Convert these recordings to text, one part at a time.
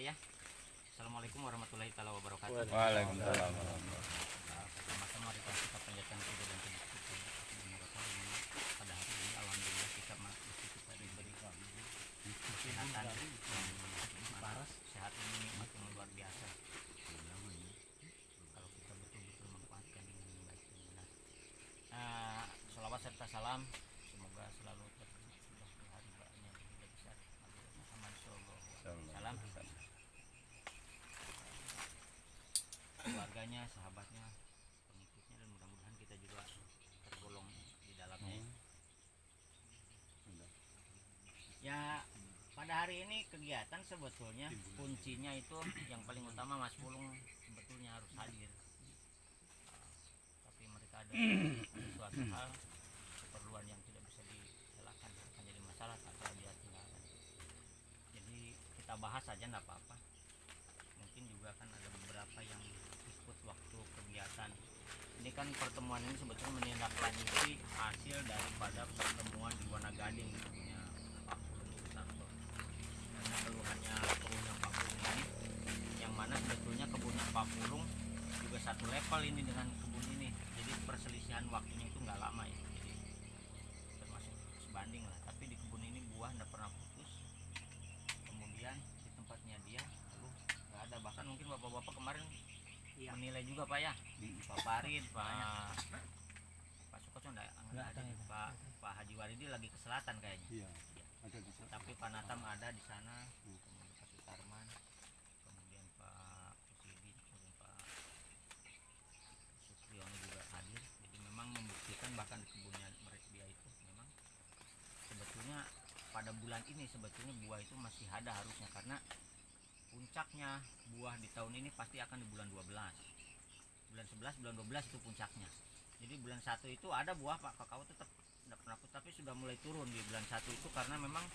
mulai ya. Assalamualaikum warahmatullahi wabarakatuh. Waalaikumsalam. Pertama-tama mari kita panjatkan puja dan puji pada hari ini alhamdulillah kita masih kita diberi kesehatan paras sehat ini nikmat yang luar biasa. Kalau kita betul-betul manfaatkan dengan baik dan benar. Sholawat serta salam semoga selalu tercurah di hari banyak tidak besar Muhammad sallallahu alaihi wasallam, keluarganya, sahabatnya, pengikutnya, dan mudah-mudahan kita juga tergolong di dalamnya. Ya, pada hari ini kegiatan sebetulnya kuncinya itu yang paling utama Mas Pulung sebetulnya harus hadir. Tapi mereka ada suatu hal keperluan yang tidak bisa dielakkan, akan jadi masalah atau dia tinggalkan. Jadi kita bahas saja enggak apa-apa. Mungkin juga kan ada beberapa yang ikut waktu kegiatan. Ini kan pertemuan ini sebetulnya menindaklanjuti hasil daripada pertemuan di Wanagading punya Pak Pulung Santo. Karena keluhannya kebunnya Pak Pulung ini, yang mana sebetulnya kebunnya Pak Pulung juga satu level ini dengan kebun ini. Jadi perselisihan waktunya itu nggak lama ya. Jadi termasuk sebanding lah. Tapi di kebun ini buah nggak pernah putus. Kemudian di tempatnya dia nggak ada, bahkan mungkin bapak-bapak kemarin menilai juga Pak ya, Pak Farid, Pak Sukoco enggak ada, Pak Haji Waridi lagi ke selatan kayaknya. Iya. Ada di sana. Tapi Pak Natam ada di sana, kemudian Pak Sutarman, kemudian Pak Kusidi, kemudian Pak Supriyono juga hadir. Jadi memang membuktikan bahkan di kebunnya mereka dia itu memang sebetulnya pada bulan ini sebetulnya buah itu masih ada harusnya, karena puncaknya buah di tahun ini pasti akan di bulan 12, bulan 11, bulan 12 itu puncaknya. Jadi bulan 1 itu ada buah Pak, kakao tetap tidak pernah putus, tapi sudah mulai turun di bulan 1 itu karena memang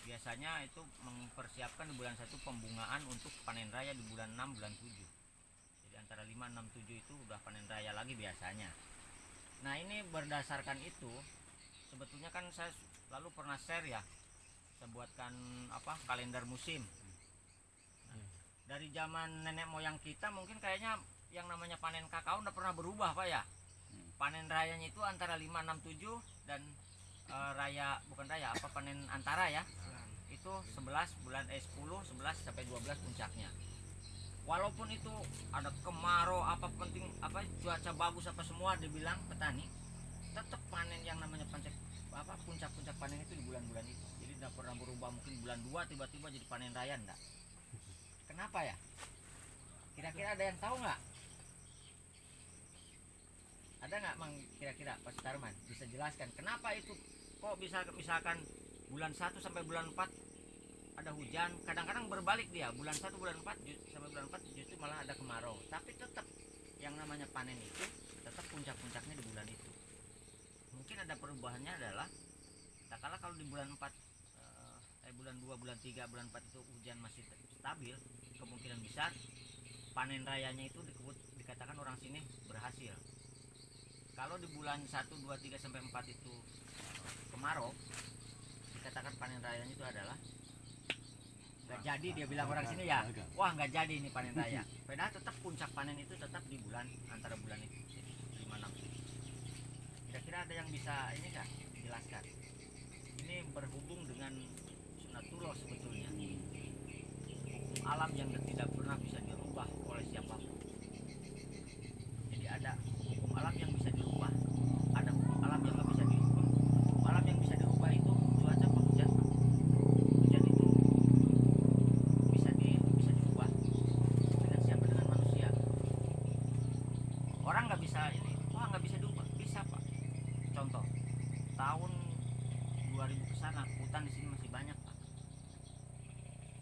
biasanya itu mempersiapkan di bulan 1 pembungaan untuk panen raya di bulan 6, bulan 7. Jadi antara 5, 6, 7 itu udah panen raya lagi biasanya. Nah ini berdasarkan itu sebetulnya kan saya lalu pernah share ya, saya buatkan kalender musim. Dari zaman nenek moyang kita mungkin kayaknya yang namanya panen kakao udah pernah berubah Pak ya. Panen rayanya itu antara 5, 6, 7 dan panen antara ya. Itu 10, 11 sampai 12 puncaknya. Walaupun itu ada kemarau cuaca bagus semua dibilang petani, tetap panen yang namanya puncak-puncak panen itu di bulan-bulan itu. Jadi tidak pernah berubah, mungkin bulan 2 tiba-tiba jadi panen raya enggak. Kenapa ya? Kira-kira ada yang tahu nggak? Ada nggak Mang kira-kira Pak Sutarman bisa jelaskan kenapa itu kok bisa misalkan bulan 1 sampai bulan 4 ada hujan, kadang-kadang berbalik dia, bulan 1 bulan 4 sampai bulan 4 justru malah ada kemarau, tapi tetap yang namanya panen itu tetap puncak-puncaknya di bulan itu. Mungkin ada perubahannya adalah tak kala kalau di bulan 4 bulan 2, bulan 3, bulan 4 itu hujan masih stabil, kemungkinan besar panen rayanya itu dikatakan orang sini berhasil. Kalau di bulan 1, 2, 3 sampai 4 itu kemarau, dikatakan panen rayanya itu adalah nggak jadi, dia bilang orang sini ya, wah nggak jadi ini panen raya. Padahal tetap puncak panen itu tetap di bulan antara bulan itu 5, 6. Kira-kira ada yang bisa ini nggak jelaskan? Ini berhubung dengan sunatullah sebetulnya, hukum alam yang tidak pernah bisa dirubah oleh siapapun. Jadi ada hukum alam yang bisa dirubah, ada hukum alam yang nggak bisa dirubah. Hukum alam yang bisa dirubah itu cuaca hujan. Hujan itu bisa dirubah dengan siapa, dengan manusia. Orang nggak bisa ini, wah nggak bisa dirubah, bisa Pak. Contoh tahun 2000 ke sana hutan di sini masih banyak Pak.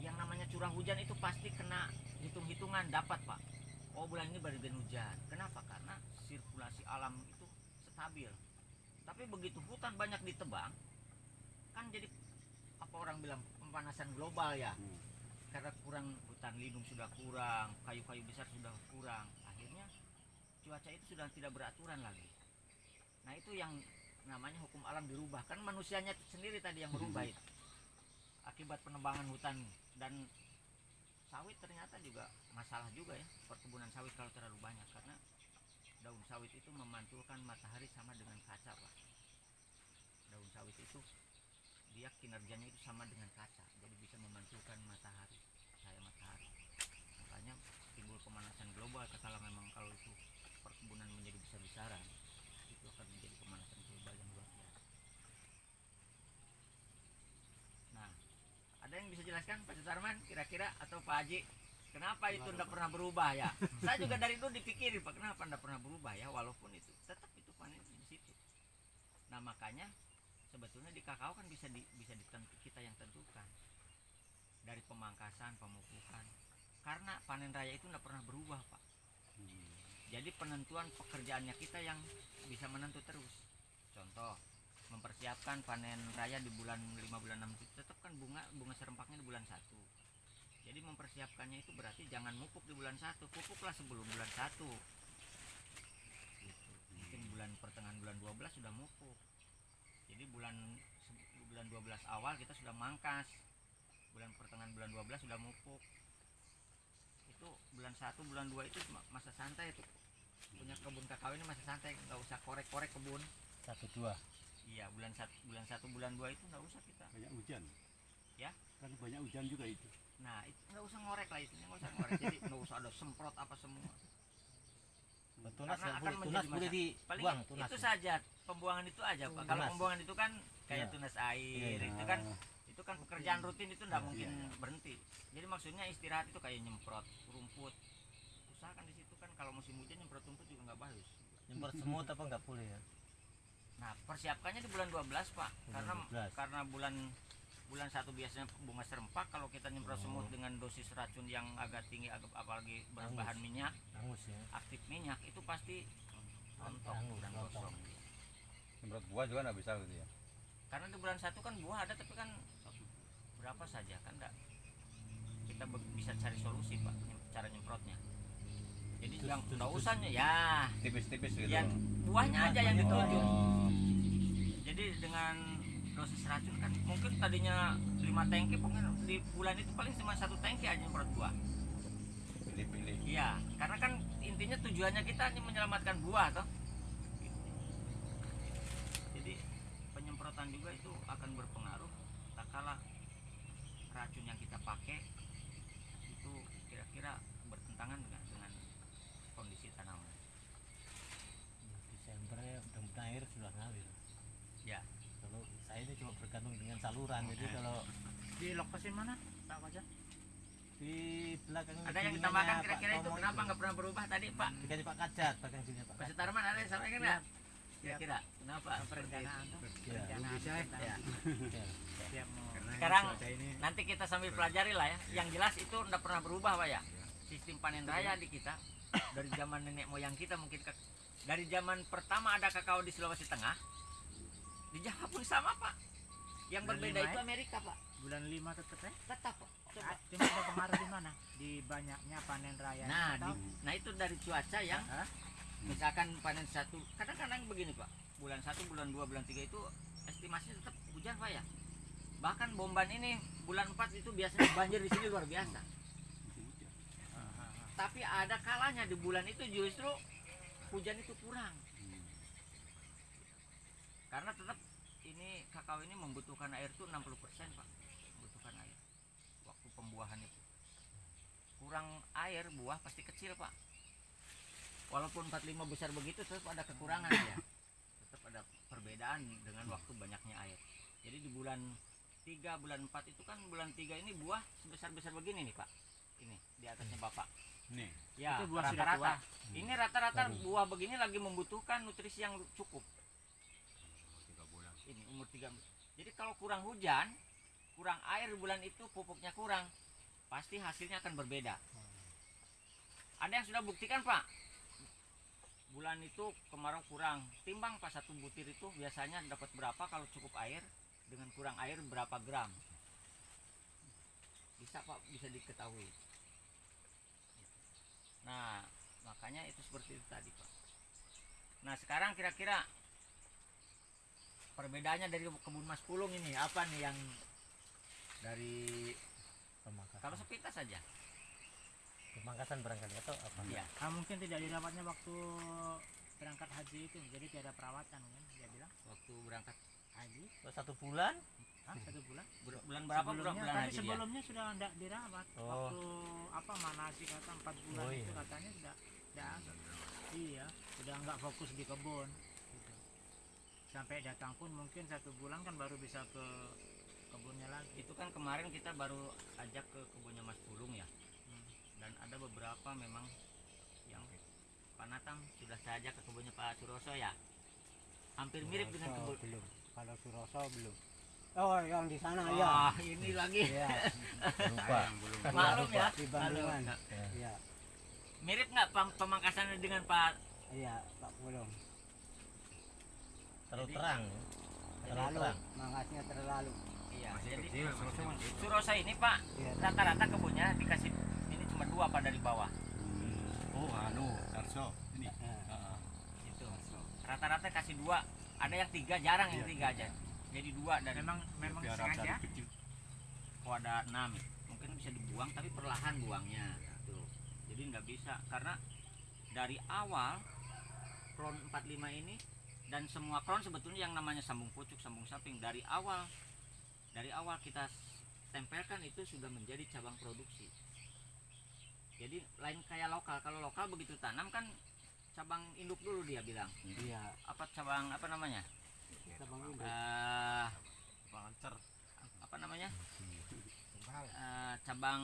Yang namanya curah hujan itu pasti kena hitung-hitungan dapat Pak. Oh bulan ini baru hujan. Kenapa? Karena sirkulasi alam itu stabil. Tapi begitu hutan banyak ditebang, kan jadi orang bilang pemanasan global ya. Karena kurang hutan lindung sudah kurang, kayu-kayu besar sudah kurang. Akhirnya cuaca itu sudah tidak beraturan lagi. Nah itu yang namanya hukum alam dirubah. Kan manusianya sendiri tadi yang merubah itu. Akibat penebangan hutan dan sawit ternyata juga masalah juga ya, perkebunan sawit kalau terlalu banyak, karena daun sawit itu memantulkan matahari sama dengan kaca Pak. Daun sawit itu dia kinerjanya itu sama dengan kaca, jadi bisa memantulkan matahari, cahaya matahari. Makanya timbul pemanasan global kalau memang kalau itu perkebunan menjadi besar-besaran, itu akan menjadi pemanasan global yang luar biasa. Nah, ada yang bisa jelaskan Pak Sutarman kira-kira atau Pak Haji, kenapa itu tidak pernah berubah ya? Saya juga dari dulu dipikirin Pak, kenapa tidak pernah berubah ya, walaupun itu tetap itu panen di situ. Nah makanya sebetulnya di kakao kan bisa kita yang tentukan dari pemangkasan, pemupukan, karena panen raya itu tidak pernah berubah Pak. Jadi penentuan pekerjaannya kita yang bisa menentu terus. Contoh, mempersiapkan panen raya di bulan 5 bulan 6 itu tetap kan bunga serempaknya di bulan 1. Jadi mempersiapkannya itu berarti jangan mupuk di bulan 1, pupuklah sebelum bulan 1 gitu. Mungkin pertengahan bulan 12 sudah mupuk. Jadi bulan 12 awal kita sudah mangkas, pertengahan bulan 12 sudah mupuk. Itu bulan 1 bulan 2 itu masa santai itu. Punya kebun kakao ini masa santai, nggak usah korek-korek kebun. 1-2. Iya, bulan 1 bulan 2 itu nggak usah kita. Banyak hujan. Ya. Kan banyak hujan juga itu. Nah, itu nggak usah ngorek lah itu, nggak usah ngorek. Jadi nggak usah ada semprot apa semua. Tunas Karena akan boleh, menjadi tunas boleh paling dibuang, tunas. itu saja, pembuangan itu aja Pak. Kalau Tunas. pembuangan itu kan kayak Iya. tunas air, Iya. itu kan pekerjaan rutin, itu nggak mungkin Iya. berhenti. Jadi maksudnya istirahat itu kayak nyemprot rumput. Usahakan di situ kan kalau musim hujan nyemprot rumput juga nggak bagus. Nyemprot semut apa nggak boleh ya? Nah, persiapkannya di bulan 12 Pak. Bulan 12. Karena bulan 1 biasanya bunga serempak, kalau kita nyemprot semut dengan dosis racun yang agak tinggi, apalagi berbahan minyak, Hangus ya. aktif minyak, itu pasti rontok Hangus, dan rontok. gosong. Menurut buah juga nggak bisa gitu ya. Karena di bulan 1 kan buah ada, tapi kan berapa saja kan enggak, kita bisa cari solusi Pak, cara nyemprotnya. Jadi yang enggak usahnya ya Tipis-tipis gitu. yang buahnya aja yang dituju. Oh, Jadi dengan dosis racun kan mungkin tadinya 5 tangki, mungkin di bulan itu paling cuma 1 tangki aja nyemprot buah. pilih-pilih. Iya, karena kan intinya tujuannya kita hanya menyelamatkan buah toh. Jadi penyemprotan juga itu akan berpengaruh tak kalah racun yang kita pakai itu kira-kira bertentangan dengan kondisi tanaman. Desember ya mudah-mudahan air sudah ngalir. Ya, Kalau saya ini cuma bergantung dengan saluran. Jadi kalau Di lokasi mana Pak Fajar? di belakang ada yang ditambahkan kira-kira itu kenapa nggak pernah berubah tadi Pak? dikasih Pak Kajat belakang sini Pak Pak Kajat. Sutarman ada yang sampaikan nggak? Kira-kira kenapa? Perencanaan tuh. Ya. Perencanaan Bisa, ya. tentang Ya. Ya. tiap mau Sekarang Cuaca ini nanti kita sambil pelajari lah ya. Yang jelas itu nggak pernah berubah Pak ya. Sistem panen raya di kita dari zaman nenek moyang kita, mungkin dari zaman pertama ada kakao di Sulawesi Tengah, di Jawa pun sama Pak. Yang Dan berbeda lima itu ya? Amerika Pak. bulan 5 tetap ya. Tetap Pak. Coba. Cuma ada pengaruh di mana? Di banyaknya panen raya. Nah, atau nah itu dari cuaca yang Hah? misalkan panen 1, kadang-kadang begini Pak. Bulan 1, bulan 2, bulan 3 itu estimasinya tetap hujan Pak ya. Bahkan Bomban ini bulan 4 itu biasanya banjir di sini luar biasa. Tapi ada kalanya di bulan itu justru hujan itu kurang. Karena tetap ini kakao ini membutuhkan air tuh 60% Pak. Membutuhkan air. Waktu pembuahan itu. Kurang air buah pasti kecil Pak. Walaupun 45 besar begitu tetap ada kekurangan ya. Tetap ada perbedaan dengan waktu banyaknya air. Jadi di bulan 3, bulan 4 itu kan bulan 3 ini buah sebesar-besar begini nih Pak. Ini di atasnya Bapak. nih. Ya, Itu buah sudah rata-rata. tua. Ini rata-rata buah begini lagi membutuhkan nutrisi yang cukup. 3 bulan. Ini umur 3. Jadi kalau kurang hujan, kurang air di bulan itu, pupuknya kurang, pasti hasilnya akan berbeda. Ada yang sudah buktikan Pak. Bulan itu kemarau kurang, timbang Pak, 1 butir itu biasanya dapat berapa kalau cukup air, dengan kurang air berapa gram. Bisa Pak, bisa diketahui. Nah, makanya itu seperti itu tadi Pak. Nah sekarang kira-kira perbedaannya dari kebun Mas Pulung ini apa nih yang dari Pemangkasan. kalau sepintas saja Pemangkasan barangkali atau apa? Iya. Mungkin tidak didapatnya waktu berangkat haji itu, jadi tiada perawatan kan dia bilang. Waktu berangkat Haji? Oh, 1 bulan? Hah, 1 bulan? bulan berapa Sebelumnya, bulan tapi haji dia? sebelumnya sudah tidak dirawat. Oh. Waktu apa manasik kata 4 bulan Oh, itu iya. katanya sudah iya, sudah nggak fokus di kebun. Gitu. Sampai datang pun mungkin 1 bulan kan baru bisa ke kebunnya lagi. Itu kan kemarin kita baru ajak ke kebunnya Mas Pulung ya. Hmm. Dan ada beberapa memang yang Pak Natang sudah saya ajak ke kebunnya Pak Suroso ya. Hampir mirip dengan kebun. Belum. Kalau Suroso belum. Oh, yang di sana ya. Wah, ini lagi. Iya, Lupa. Maklum ya. di Bandungan. Ya. Iya, Mirip nggak pemangkasannya dengan Pak? iya, Pak Pulung. Terlalu Jadi- terang. Terlalu Terlalu, terang. mangkasnya terlalu. Iya. Masih Jadi kecil, Suroso masih. Suroso ini Pak, Iya. rata-rata kebunnya dikasih ini cuma 2 Pak dari bawah. Oh, Darso. Ini. Eh, Itu. Rata-rata kasih 2. Ada yang 3, jarang yang Iya, 3 aja. Jadi 2 dan Memang Biar sengaja. dari kecil. oh, ada 6. Mungkin bisa dibuang tapi perlahan buangnya. Tuh. Jadi nggak bisa karena dari awal klon 45 ini dan semua klon sebetulnya yang namanya sambung pucuk, sambung samping dari awal kita tempelkan itu sudah menjadi cabang produksi. Jadi lain kayak lokal. Kalau lokal begitu tanam kan cabang induk dulu dia bilang. Iya, Apa cabang apa namanya? cabang induk. Lancar. Apa namanya? Cabang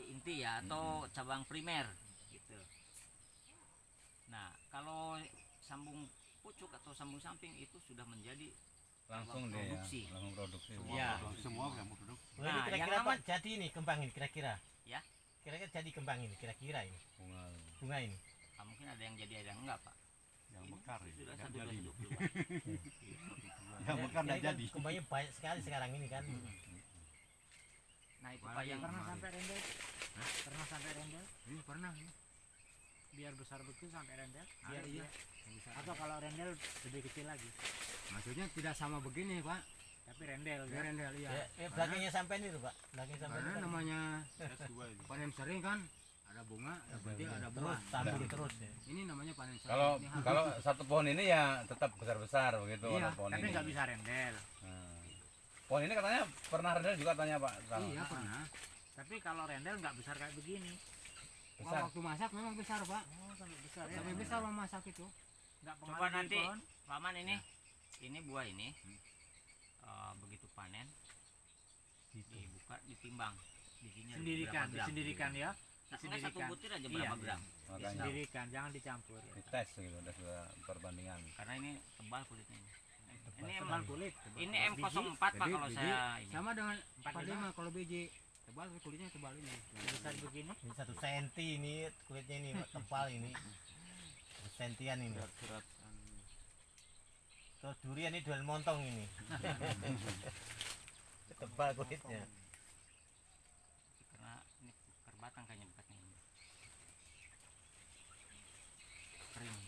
inti ya atau cabang primer gitu. Nah, kalau sambung pucuk atau sambung samping itu sudah menjadi Langsung cabang dia ya, produksi. langsung produksi. Iya. Semua yang produk. Nah, ini Nah, kira-kira yang Pak nama- jadi ini kembang ini kira-kira. Ya. Kira-kira jadi kembang ini kira-kira ini Bunga. bunga ini. Mungkin ada yang jadi ada yang enggak, Pak. Yang Ini mekar ya. sudah Nggak 11 jadi. 22. Yang mekar Ini nggak kan jadi. Kembangnya banyak sekali sekarang ini kan. Nah, itu Pak yang Pernah sampai rendel? Pernah sampai rendel? Ini pernah. Biar besar betul sampai rendel? Iya, iya. Atau kalau rendel lebih kecil lagi? Maksudnya tidak sama begini, Pak. Tapi rendel Biar kan? rendel iya. Belakangnya sampai itu Pak. Belakangnya sampai Karena itu. namanya panen sering kan ada bunga, ada betil, ada Terus buah. sambung terus ya. Ini namanya panen sering. Kalau Ini harus- kalau satu pohon ini ya tetap besar-besar begitu Iya, kalau pohon Tapi ini. nggak bisa rendel. Nah. Pohon ini katanya pernah rendel juga tanya Pak. Sama. Iya pernah. Tapi kalau rendel nggak besar kayak begini. Wah, Besar. waktu masak memang besar, Pak. Oh, sampai besar ya. Sampai besar memasak itu. Nggak Coba pengaruh di nanti pohon. Paman ini buah ini begitu panen dibuka ditimbang di sini ada Sendirikan, berapa gram. disendirikan ya. Enggak, satu Disendirikan. butir aja Iya, berapa iya. gram. Makanya Disendirikan, jangan dicampur. di tes gitu, udah sudah perbandingan. Karena ini tebal kulitnya ini. Ini Tebal emang kulit. ini M04 Pak Jadi kalau biji saya ini. sama dengan 45. 45 kalau biji. Tebal kulitnya tebal ini. Besar begini. Ini 1 senti ini kulitnya ini Pak, tebal ini. 1 sentian ini. Terus durian ini jual montong ini. Tebal kulitnya. Karena ini akar batang kayaknya bekatnya ini. Kering.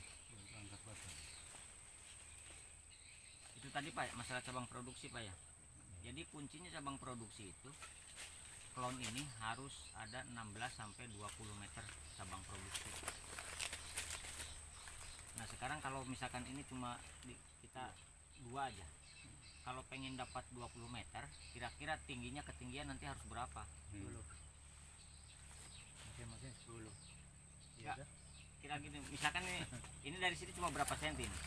Itu tadi Pak masalah cabang produksi Pak ya. Jadi kuncinya cabang produksi itu klon ini harus ada 16 sampai 20 meter cabang produksi. Nah, sekarang kalau misalkan ini cuma kita 2 aja. Kalau pengen dapat 20 meter, kira-kira tingginya ketinggian nanti harus berapa? Masing-masing 10. Ya. Kira gini, misalkan ini dari sini cuma berapa senti nih?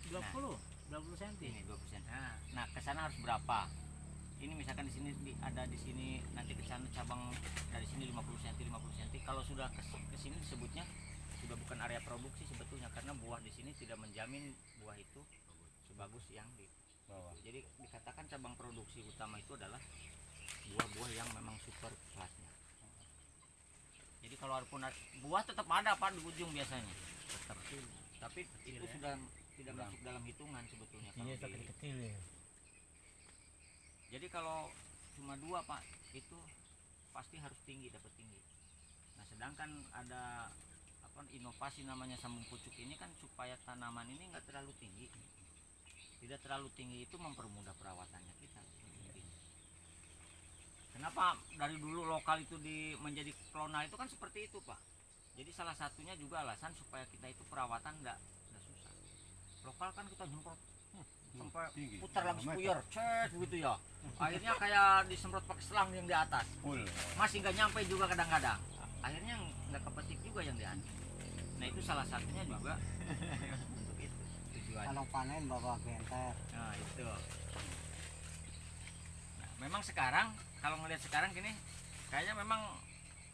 20 cm. Ini 20 senti. Nah, ke sana harus berapa? Ini misalkan di sini ada di sini nanti ke sana cabang dari sini 50 cm 50 cm. Kalau sudah ke sini disebutnya sudah bukan area produksi sebetulnya karena buah di sini tidak menjamin buah itu sebagus yang di bawah. Jadi dikatakan cabang produksi utama itu adalah buah-buah yang memang super kelasnya. Jadi kalau walaupun buah tetap ada Pak di ujung biasanya. Tetap. Tapi itu sudah tidak masuk dalam hitungan sebetulnya kalau Iya di- kecil-kecil ya. jadi kalau cuma 2 Pak itu pasti harus tinggi, dapat tinggi. Nah sedangkan ada apa inovasi namanya sambung pucuk ini kan supaya tanaman ini nggak terlalu tinggi. Tidak terlalu tinggi itu mempermudah perawatannya kita. Kenapa kenapa dari dulu lokal itu menjadi klonal itu kan seperti itu Pak. Jadi salah satunya juga alasan supaya kita itu perawatan enggak susah. Lokal kan kita semprot sampai Tinggi. putar lagi spuyur, cet begitu ya. Akhirnya kayak disemprot pakai selang yang di atas. Full. Masih nggak nyampe juga kadang-kadang. Akhirnya nggak kepetik juga yang di atas. Nah itu salah satunya juga untuk itu tujuannya. Kalau panen bawa genter. Nah itu. Nah, memang sekarang kalau ngelihat sekarang gini, kayaknya memang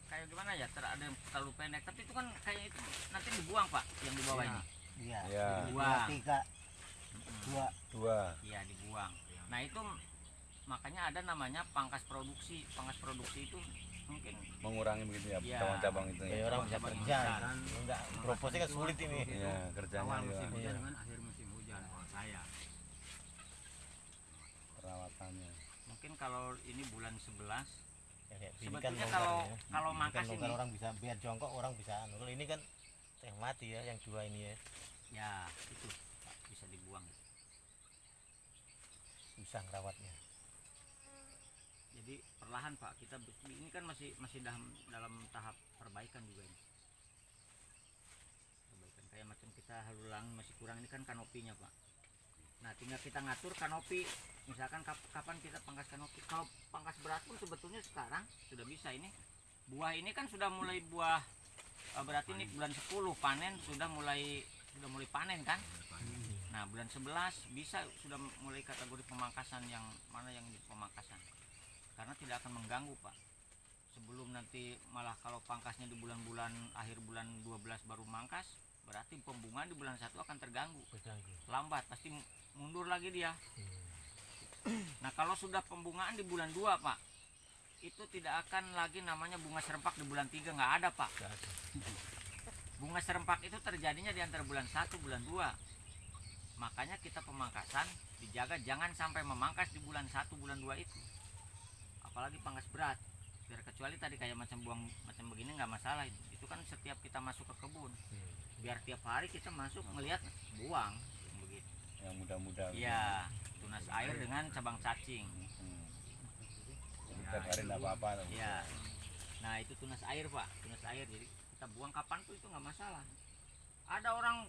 kayak gimana ya, ada yang terlalu pendek. Tapi itu kan kayak itu nanti dibuang Pak, yang di bawah Iya. ini. Iya. Ya. Dibuang. 2, 3, 2. 2. Iya dibuang. Nah itu makanya ada namanya pangkas produksi. Pangkas produksi itu mungkin Mengurangi begitu ya Iya. cabang-cabang itu Ya ya. orang bisa Cabang kerja. besar. Enggak, proposnya kan sulit ini. Iya, kerjanya Awal juga. musim hujan Iya. kan akhir musim hujan kalau saya. Perawatannya. mungkin kalau ini bulan 11 Ya, kayak gini sebetulnya longgar kalau ya. kalau Ini mangkas kan longgar, ini orang bisa biar jongkok, orang bisa anu. Kalau ini kan yang mati ya, yang 2 ini ya. ya itu Pak, bisa dibuang. Susah ngerawatnya. Jadi perlahan Pak, kita ini kan masih dalam tahap perbaikan juga ini. Perbaikan kayak macam kita halulang masih kurang, ini kan kanopinya Pak. Nah tinggal kita ngatur kanopi, misalkan kapan kita pangkas kanopi. Kalau pangkas berat pun sebetulnya sekarang sudah bisa ini. Buah ini kan sudah mulai buah, berarti ini bulan 10 panen sudah mulai panen kan. Nah bulan 11 bisa sudah mulai kategori pemangkasan, yang mana yang di pemangkasan. Karena tidak akan mengganggu Pak. Sebelum nanti malah kalau pangkasnya di bulan-bulan akhir bulan 12 baru mangkas, berarti pembungaan di bulan 1 akan terganggu. Lambat, pasti mundur lagi dia. Nah kalau sudah pembungaan di bulan 2 Pak, itu tidak akan lagi namanya bunga serempak di bulan 3, nggak ada Pak. Bunga serempak itu terjadinya di antara bulan 1 bulan 2. Makanya kita pemangkasan dijaga jangan sampai memangkas di bulan 1 bulan 2 itu. Apalagi pangkas berat. Biar kecuali tadi kayak macam buang macam begini nggak masalah itu. Itu kan setiap kita masuk ke kebun. Biar tiap hari kita masuk melihat buang begitu. Yang muda-muda. Iya, tunas air dengan cabang cacing. Jadi tiap hari enggak apa-apa. Iya. Nah, itu tunas air, Pak. Tunas air. Jadi kita buang kapan pun itu nggak masalah. Ada orang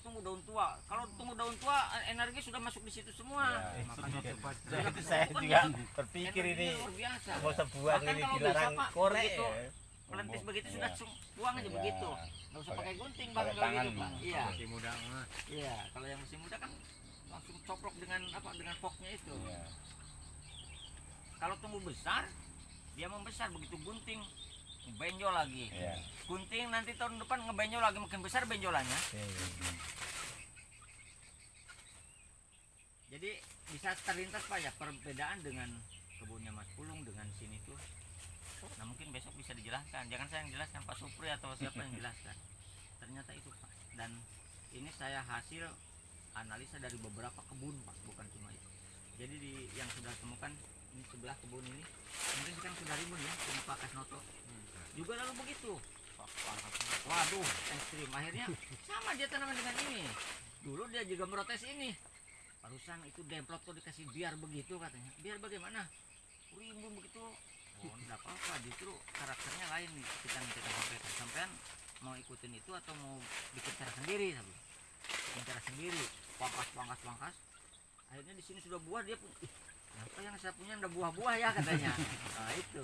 tunggu daun tua. Kalau tunggu daun tua, energi sudah masuk di situ semua. Ya, Makanya cepat. Nah, itu saya juga berpikir ini Energinya luar biasa. mau usah buang Bahkan ini kalau dilarang bisa, Pak, korek begitu. ya. Melentis begitu Iya. sudah buang aja Iya. begitu. Nggak usah pakai gunting Bang, pakai kalau tangan. gitu, Pak. Iya. Masih muda mah. Iya, kalau yang masih muda kan langsung coplok dengan dengan poknya itu. Iya. Kalau tumbuh besar, dia membesar begitu gunting benjol lagi. Iya. Gunting nanti tahun depan ngebenjol lagi, makin besar benjolannya. Jadi bisa terlintas Pak ya perbedaan dengan kebunnya Mas Pulung dengan sini tuh. Nah mungkin besok bisa dijelaskan. Jangan saya yang jelaskan, Pak Supri atau siapa yang jelaskan. Ternyata itu Pak. Dan ini saya hasil analisa dari beberapa kebun Pak, bukan cuma itu. Jadi yang sudah temukan ini sebelah kebun ini, mungkin kan sudah rimbun ya, ini Pak Kasnoto. Juga lalu begitu. Waduh, ekstrim. Akhirnya sama dia tanaman dengan ini. Dulu dia juga merotes ini. Barusan itu demplot tuh dikasih biar begitu katanya. Biar bagaimana? Rimbun begitu. Oh, enggak apa-apa, justru karakternya lain nih. Kita sampean mau ikutin itu atau mau bikin cara sendiri tapi. Bikin cara sendiri, pangkas. Akhirnya di sini sudah buah, dia pun, "Ih, apa yang saya punya udah buah-buah ya," katanya. Nah, itu.